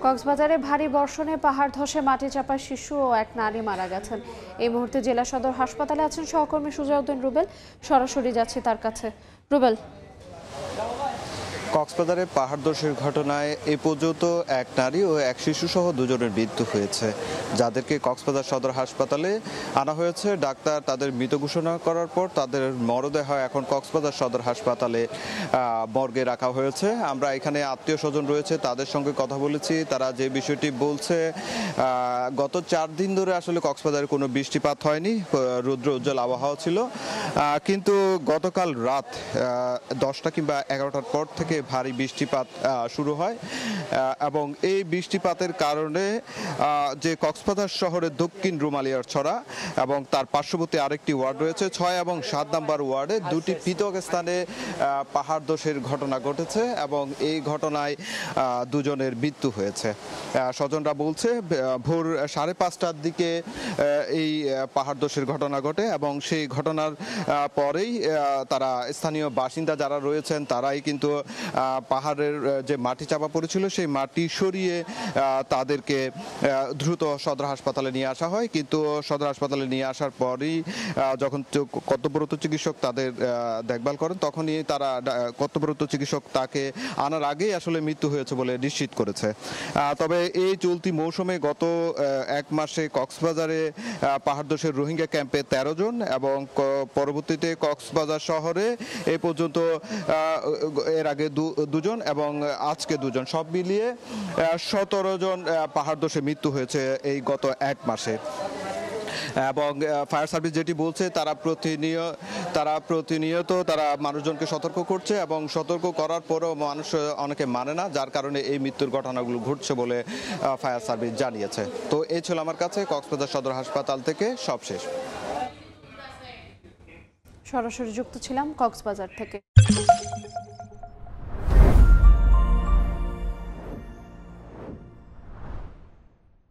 কক্সবাজারে ভারী বর্ষণে পাহাড় ধসে মাটি চাপা শিশু ও এক নারী মারা গেছেন। এই মুহূর্তে জেলা সদর হাসপাতালে আছেন সহকর্মী সুজাউদ্দিন রুবেল। সরাসরি যাচ্ছে তার কাছে। রুবেল, কক্সবাজারে পাহাড় ধসের ঘটনায় এ পর্যন্ত এক নারী ও এক শিশু সহ দুজনের মৃত্যু হয়েছে, যাদেরকে কক্সবাজার সদর হাসপাতালে আনা হয়েছে। ডাক্তার তাদের মৃত ঘোষণা করার পর তাদের মরদেহ এখন কক্সবাজার সদর হাসপাতালে মর্গে রাখা হয়েছে। আমরা এখানে আত্মীয় স্বজন রয়েছে, তাদের সঙ্গে কথা বলেছি। তারা যে বিষয়টি বলছে, গত 4 দিন ধরে আসলে কক্সবাজারে কোনো বৃষ্টিপাত হয়নি, রৌদ্র উজ্জ্বল আবহাওয়া ছিল। কিন্তু গতকাল রাত 10টা কিংবা 11টার পর থেকে ভারী বৃষ্টিপাত শুরু হয় এবং এই বৃষ্টিপাতের কারণে যে কক্সবাজার শহরের দক্ষিণ রুমালিয়ার ছড়া এবং তার পার্শ্ববর্তী আরেকটি ওয়ার্ড রয়েছে 6 এবং 7 নম্বর ওয়ার্ডে দুটি পৃথক স্থানে পাহাড় ধসের ঘটনা ঘটেছে এবং এই ঘটনায় দুজনের মৃত্যু হয়েছে। স্বজনরা বলছে ভোর 5:30টার দিকে এই পাহাড় ধসের ঘটনা ঘটে এবং সেই ঘটনার পরেই তারা স্থানীয় বাসিন্দা যারা রয়েছেন তারাই কিন্তু পাহাড়ের যে মাটি চাপা পড়েছিল সেই মাটি সরিয়ে তাদেরকে দ্রুত সদর হাসপাতালে নিয়ে আসা হয়। কিন্তু সদর হাসপাতালে নিয়ে আসার পরই যখন কর্তব্যরত চিকিৎসক তাদের দেখভাল করেন, তখনই তারা কর্তব্যরত চিকিৎসক তাকে আনার আগেই আসলে মৃত্যু হয়েছে বলে নিশ্চিত করেছে। তবে এই চলতি মৌসুমে গত 1 মাসে কক্সবাজারে পাহাড় ধসের রোহিঙ্গা ক্যাম্পে 13 জন এবং পরবর্তীতে কক্সবাজার শহরে এ পর্যন্ত এর আগে 2 জন এবং আজকে 2 জন, সব মিলিয়ে 17 জন পাহাড় ধসে মৃত্যু হয়েছে এই গত 1 মাসে। এবং ফায়ার সার্ভিস যেটি বলছে, তারা প্রতিনিয়ত তারা মানুষজনকে সতর্ক করছে এবং সতর্ক করার পরেও মানুষ অনেকে মানে না, যার কারণে এই মৃত্যুর ঘটনাগুলো ঘটছে বলে ফায়ার সার্ভিস জানিয়েছে। তো এই ছিল আমার কাছে কক্সবাজার সদর হাসপাতাল থেকে সবশেষ। সরাসরি যুক্ত ছিলাম কক্সবাজার থেকে।